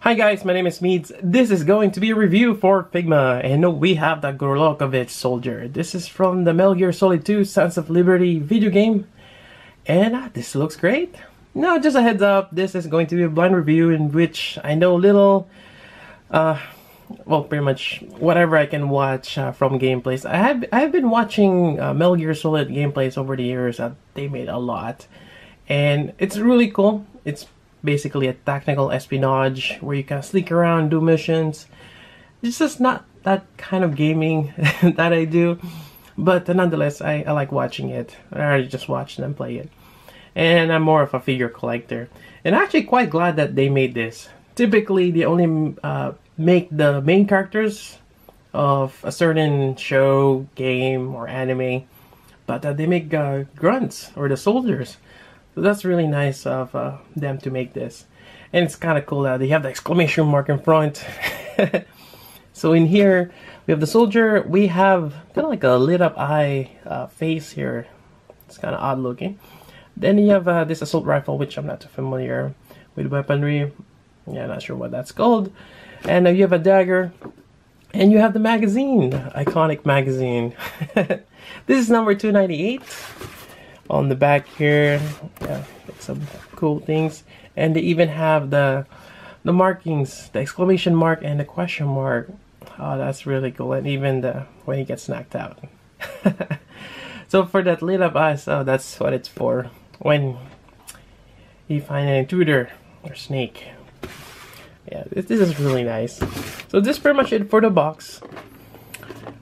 Hi guys, my name is Meads. This is going to be a review for Figma, and we have the Gurlukovich soldier. This is from the Metal Gear Solid 2 Sons of Liberty video game, and this looks great. Now, just a heads up, this is going to be a blind review in which I know little, well, pretty much whatever I can watch from gameplays. I've been watching Metal Gear Solid gameplays over the years. They made a lot, and it's really cool. It's basically a tactical espionage where you can sneak around, do missions. It's just not that kind of gaming that I do, but nonetheless, I like watching it. I already just watched them play it, and I'm more of a figure collector, and actually quite glad that they made this. Typically, they only make the main characters of a certain show, game, or anime, but they make grunts or the soldiers. So that's really nice of them to make this. And it's kind of cool that they have the exclamation mark in front. So in here, we have the soldier. We have kind of like a lit up eye face here. It's kind of odd looking. Then you have this assault rifle, which I'm not too familiar with weaponry. Yeah, not sure what that's called. And you have a dagger. And you have the magazine, iconic magazine. This is number 298. On the back here, yeah, it's some cool things, and they even have the markings, the exclamation mark and the question mark. Oh, that's really cool. And even the when he gets knocked out. So for that lit up eyes, oh, that's what it's for when you find an intruder or snake. Yeah, this is really nice. So this is pretty much it for the box.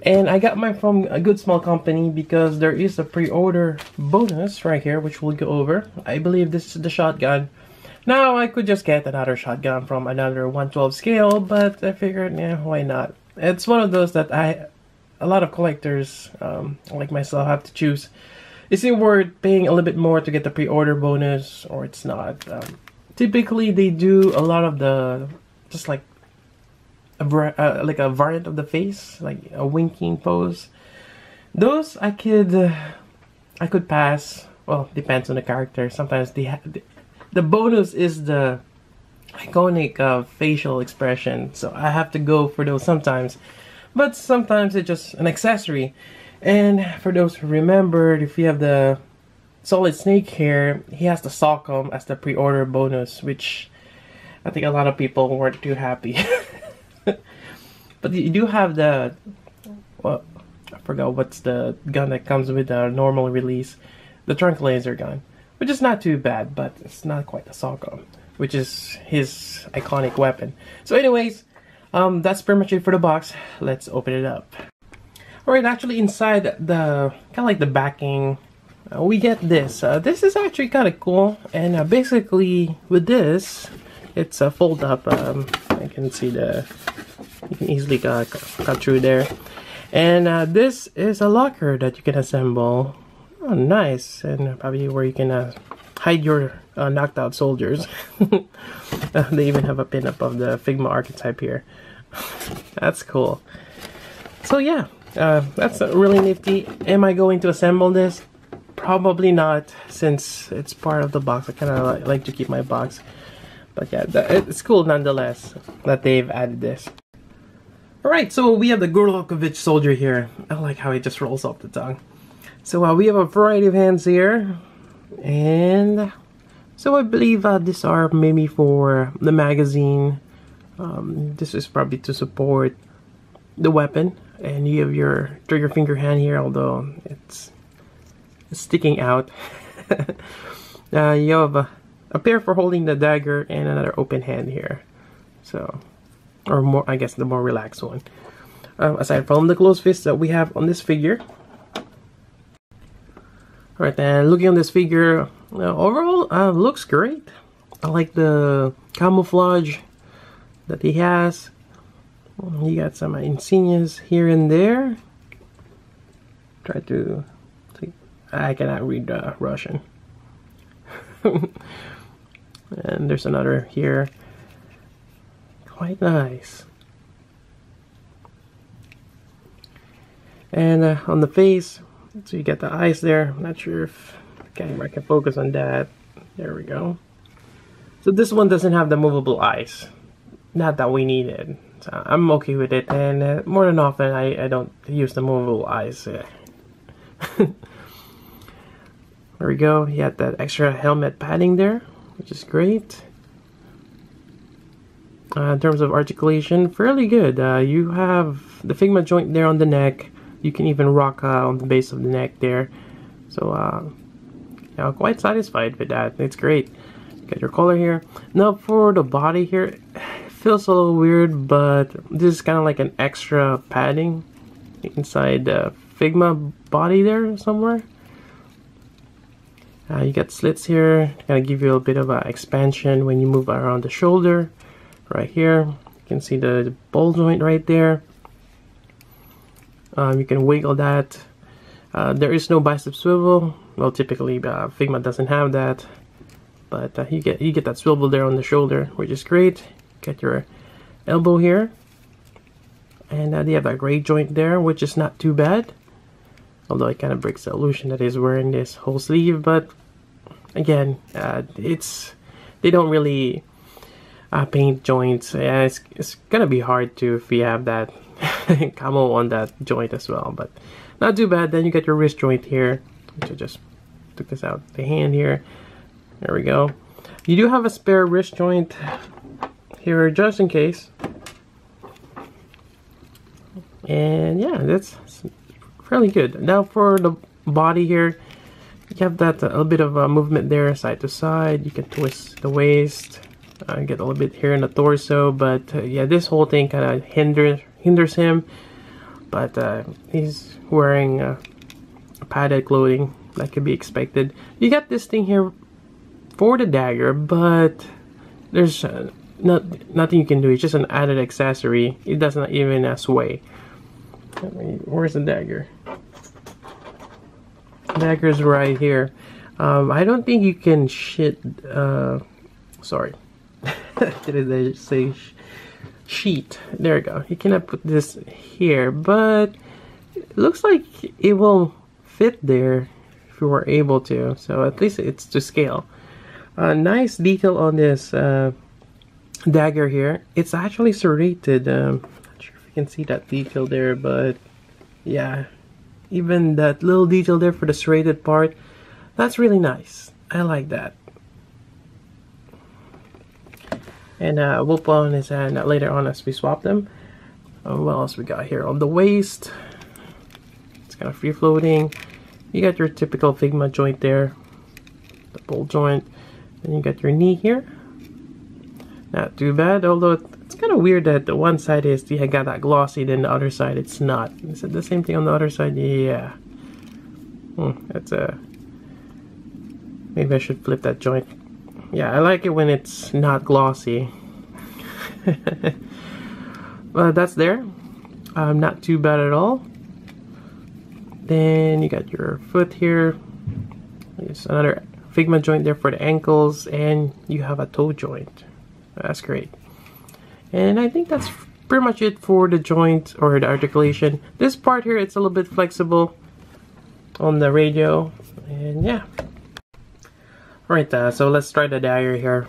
And I got mine from a good small company because there is a pre-order bonus right here, which we'll go over. I believe this is the shotgun. Now, I could just get another shotgun from another 1/12 scale, but I figured, yeah, why not? It's one of those that a lot of collectors, like myself, have to choose. Is it worth paying a little bit more to get the pre-order bonus, or it's not? Typically, they do a lot of the, just like a variant of the face, like a winking pose. Those I could pass. Well, depends on the character. Sometimes the bonus is the iconic facial expression, so I have to go for those sometimes. But sometimes it's just an accessory. And for those who remembered, if you have the Solid Snake here, he has the Sock'em as the pre-order bonus, which I think a lot of people weren't too happy. But you do have the, well, I forgot what's the gun that comes with the normal release, the trunk laser gun, which is not too bad, but it's not quite the Sock'em, which is his iconic weapon. So anyways, that's pretty much it for the box. Let's open it up. Alright, actually inside the, kind of like the backing, we get this. This is actually kind of cool, and basically with this, it's a fold up. I can see you can easily cut through there. And this is a locker that you can assemble. Oh, nice. And probably where you can hide your knocked out soldiers. They even have a pin-up of the Figma archetype here. That's cool. So yeah, that's really nifty. Am I going to assemble this? Probably not, since it's part of the box. I kind of like to keep my box. But yeah, it's cool nonetheless that they've added this. Alright, so we have the Gurlukovich soldier here. I like how he just rolls off the tongue. So we have a variety of hands here. And so I believe these are maybe for the magazine. This is probably to support the weapon. And you have your trigger finger hand here, although it's sticking out. You have a pair for holding the dagger and another open hand here. So, or more, I guess the more relaxed one. Aside from the closed fist that we have on this figure. Alright, and looking on this figure, overall, looks great. I like the camouflage that he has. He got some insignias here and there. Try to, I cannot read Russian. And there's another here. Quite nice. And on the face, so you get the eyes there. I'm not sure if the camera can focus on that. There we go. So this one doesn't have the movable eyes. not that we need it. So I'm okay with it, and more than often I don't use the movable eyes. There we go. You got that extra helmet padding there, which is great. In terms of articulation, fairly good. You have the Figma joint there on the neck. You can even rock on the base of the neck there. So, I'm quite satisfied with that. It's great. Got your collar here. Now for the body here, it feels a little weird, but this is kind of like an extra padding inside the Figma body there somewhere. You got slits here, kind of give you a bit of expansion when you move around the shoulder. Right here, you can see the ball joint right there. You can wiggle that. There is no bicep swivel. Well, typically Figma doesn't have that, but you get that swivel there on the shoulder, which is great. Got your elbow here, and they have that gray joint there, which is not too bad. Although it kind of breaks the illusion that he's wearing this whole sleeve, but again, they don't really paint joints. Yeah, it's gonna be hard to if you have that camo on that joint as well, but not too bad. Then you got your wrist joint here, which I just took this out the hand here. There we go. You do have a spare wrist joint here just in case, and yeah, that's fairly good. Now for the body here, you have that a little bit of movement there side to side. You can twist the waist, get a little bit here in the torso, but yeah, this whole thing kind of hinders him, but he's wearing padded clothing that could be expected. You got this thing here for the dagger, but there's nothing you can do. It's just an added accessory. It doesn't even sway. Where's the dagger? Dagger's right here. I don't think you can sorry. Did I say sheet? There we go. You cannot put this here, but it looks like it will fit there if you were able to. So at least it's to scale. Nice detail on this dagger here. It's actually serrated. Not sure if you can see that detail there, but yeah, even that little detail there for the serrated part, that's really nice. I like that. And we'll put on his hand later on as we swap them. What else we got here? On the waist, it's kind of free floating. You got your typical Figma joint there, the ball joint. Then you got your knee here. Not too bad, although it's kind of weird that the one side is you got that glossy, then the other side it's not. Is it the same thing on the other side? Yeah. That's maybe I should flip that joint. Yeah, I like it when it's not glossy. Well, that's there. Not too bad at all. Then you got your foot here. There's another Figma joint there for the ankles, and you have a toe joint. That's great. And I think that's pretty much it for the joint or the articulation. This part here, it's a little bit flexible on the radio, and yeah. Alright, so let's try the dagger here.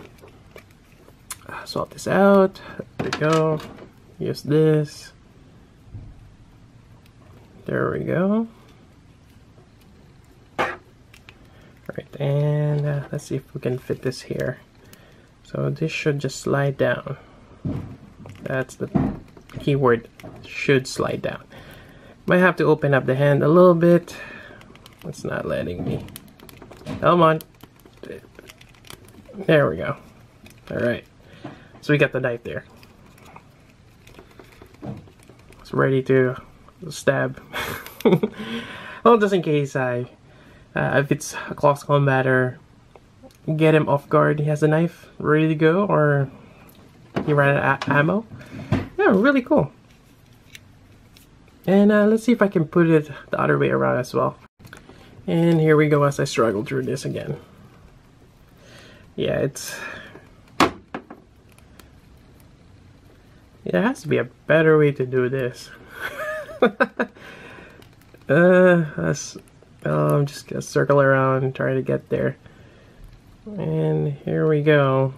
Swap this out. There we go. Use this. There we go. Alright, and let's see if we can fit this here. So this should just slide down. That's the keyword, should slide down. Might have to open up the hand a little bit. It's not letting me. Come on. There we go. Alright. So we got the knife there. It's ready to stab. Well, just in case if it's a close combatter, get him off guard, he has a knife ready to go, or he ran out of ammo. Yeah, really cool. And let's see if I can put it the other way around as well. And here we go as I struggle through this again. Yeah, there has to be a better way to do this. I'm just gonna circle around and try to get there. And here we go.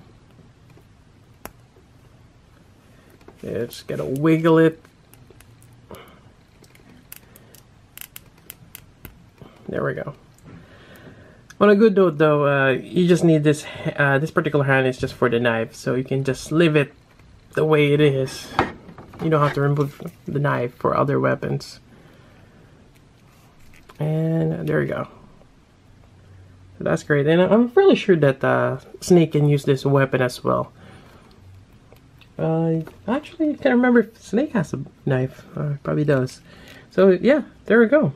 Yeah, just gotta wiggle it. There we go. On a good note though, you just need this, this particular hand is just for the knife, so you can just leave it the way it is. You don't have to remove the knife for other weapons. And there you go. So that's great, and I'm fairly sure that Snake can use this weapon as well. Actually, I can't remember if Snake has a knife. Probably does. So yeah, there we go.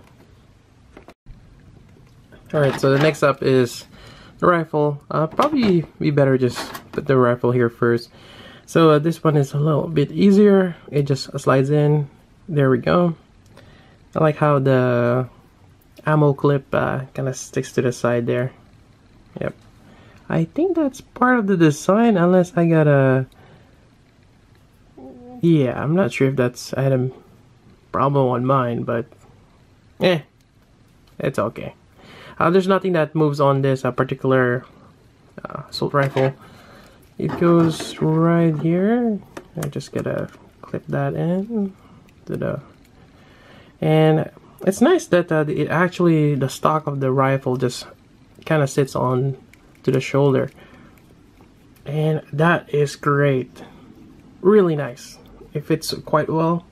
Alright, so the next up is the rifle. Probably be better just put the rifle here first. So this one is a little bit easier. It just slides in. There we go. I like how the ammo clip kind of sticks to the side there. Yep. I think that's part of the design, unless I got a... Yeah, I'm not sure if that's... I had a problem on mine, but... it's okay. There's nothing that moves on this particular assault rifle. It goes right here. I just gotta clip that in. And it's nice that it actually, the stock of the rifle just kind of sits on to the shoulder. And that is great. Really nice. It fits quite well.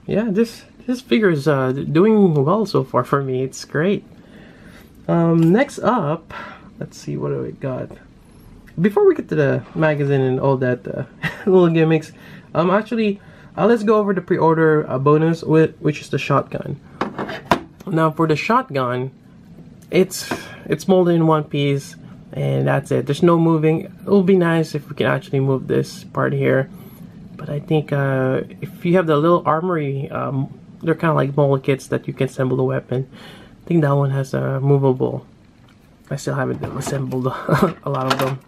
Yeah, this figure is doing well so far for me. It's great. Next up, let's see, what do we got? Before we get to the magazine and all that little gimmicks, actually, let's go over the pre-order bonus, which is the shotgun. Now, for the shotgun, it's molded in one piece, and that's it. There's no moving. It will be nice if we can actually move this part here, but I think if you have the little armory, they're kind of like mold kits that you can assemble the weapon. I think that one has a movable. I still haven't assembled a lot of them.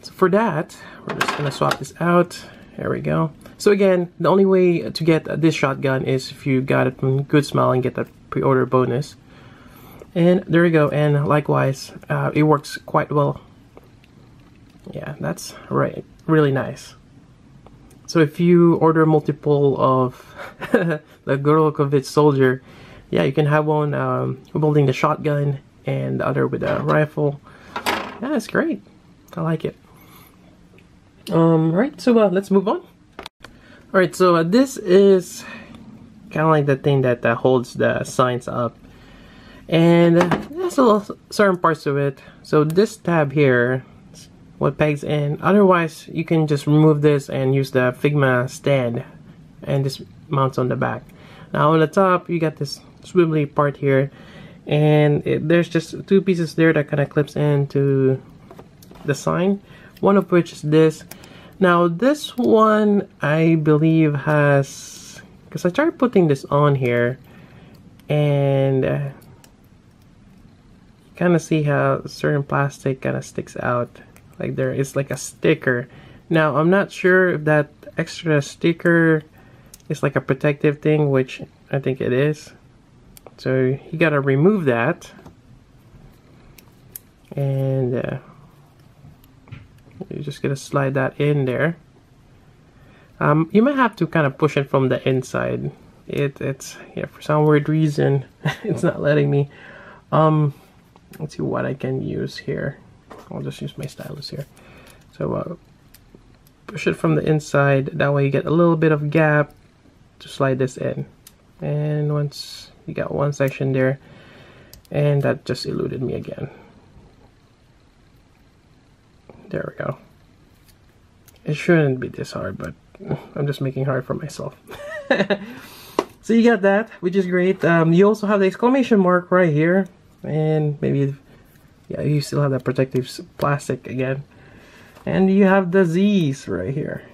So for that, we're just gonna swap this out. There we go. So again, the only way to get this shotgun is if you got it from Good Smile and get that pre-order bonus. And there you go. And likewise, it works quite well. Yeah, that's right. Really nice. So if you order multiple of the Gurlukovich soldier, yeah, you can have one holding the shotgun and the other with a rifle. Yeah, it's great. I like it. Right, so let's move on. Alright, so this is kind of like the thing that holds the signs up. And there's a little certain parts of it. So this tab here, what pegs in. Otherwise, you can just remove this and use the Figma Stand. And this mounts on the back. Now on the top, you got this swivelly part here, and there's just two pieces there that kind of clips into the sign, one of which is this. Now this one I believe has, because I tried putting this on here, and you kind of see how certain plastic kind of sticks out, like there is like a sticker. Now I'm not sure if that extra sticker is like a protective thing, which I think it is. So you gotta remove that, and you just gotta slide that in there. You might have to kind of push it from the inside. It's yeah, for some weird reason it's not letting me. Let's see what I can use here. I'll just use my stylus here. So push it from the inside. That way you get a little bit of gap to slide this in. And once you got one section there, and that just eluded me again. There we go. It shouldn't be this hard, but I'm just making it hard for myself. So you got that, which is great. You also have the exclamation mark right here, and maybe, yeah, you still have that protective plastic again. And you have the Z's right here.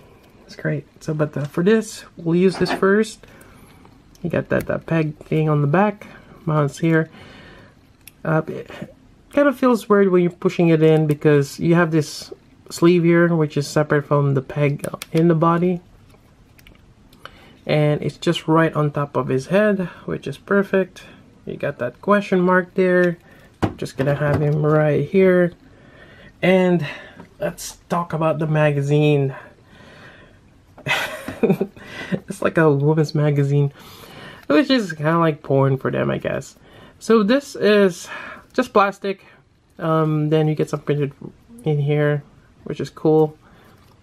It's great. So, but for this, we'll use this first. You got that peg thing on the back, mounts here. It kind of feels weird when you're pushing it in because you have this sleeve here, which is separate from the peg in the body. And it's just right on top of his head, which is perfect. You got that question mark there. Just gonna have him right here. And let's talk about the magazine. It's like a woman's magazine, which is kind of like porn for them, I guess. So this is just plastic. Then you get some printed in here, which is cool.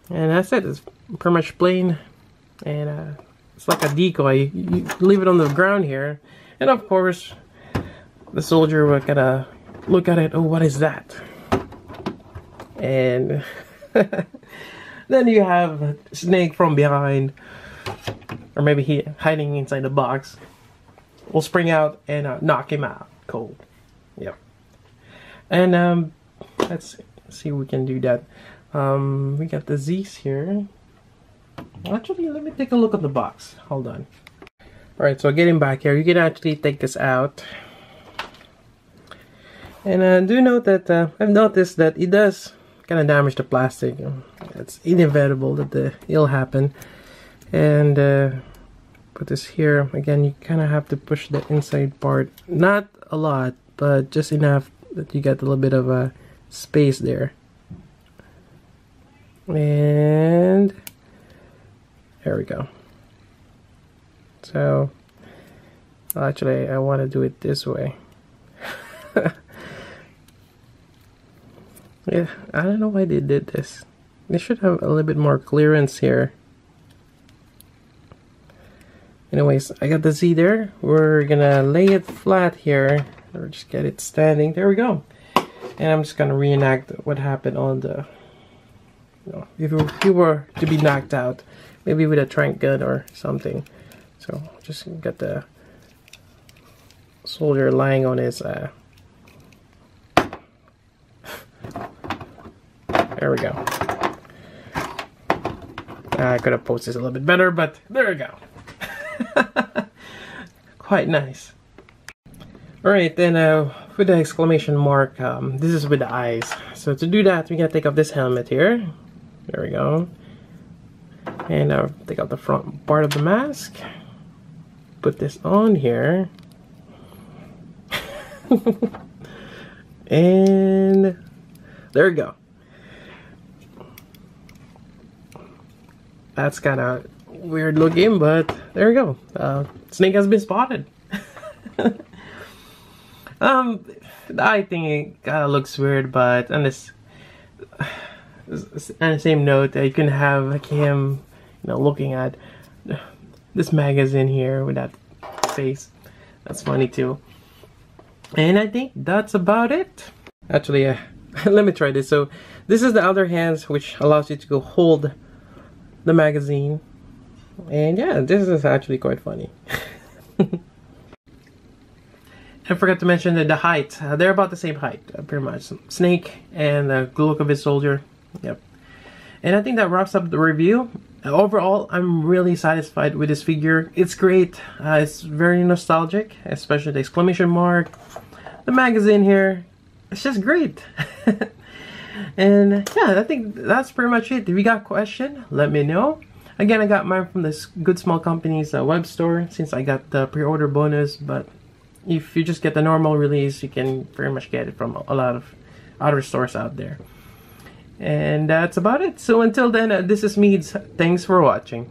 And that's it. It's pretty much plain. And it's like a decoy. You leave it on the ground here. And of course, the soldier will kind of look at it. Oh, what is that? And then you have a snake from behind, or maybe he hiding inside the box, will spring out and knock him out cold. Yep. And let's see if we can do that. We got the Z's here. Actually, let me take a look at the box. Hold on. Alright, so getting back here, you can actually take this out. And do note that I've noticed that it does kind of damage the plastic. It's inevitable that it'll happen. And put this here. Again, you kind of have to push the inside part. Not a lot, but just enough that you get a little bit of a space there. And there we go. So actually I want to do it this way. Yeah, I don't know why they did this. They should have a little bit more clearance here. Anyways, I got the Z there. We're gonna lay it flat here, or just get it standing. There we go. And I'm just gonna reenact what happened on the, you know, if you were to be knocked out, maybe with a tranq gun or something. So just get the soldier lying on his there we go. I could have posted this a little bit better, but there we go. Quite nice. Alright, then with the exclamation mark, this is with the eyes. So to do that, we gotta take off this helmet here. There we go. And take out the front part of the mask. Put this on here. And there we go. That's kind of weird looking, but there we go. Snake has been spotted. The eye thing kind of looks weird, but on this, on the same note, you can have like him, you know, looking at this magazine here with that face. That's funny too. And I think that's about it. Actually, let me try this. So this is the other hand, which allows you to go hold the magazine. And yeah, this is actually quite funny. I forgot to mention that the height, they're about the same height, pretty much. Snake and the Gurlukovich soldier. Yep. And I think that wraps up the review. Overall, I'm really satisfied with this figure. It's great. It's very nostalgic, especially the exclamation mark, the magazine here. It's just great. And yeah, I think that's pretty much it. If you got a question, let me know. Again, I got mine from this Good Small Company's web store, since I got the pre-order bonus. But if you just get the normal release, you can pretty much get it from a lot of other stores out there. And that's about it. So until then, this is Meads. Thanks for watching.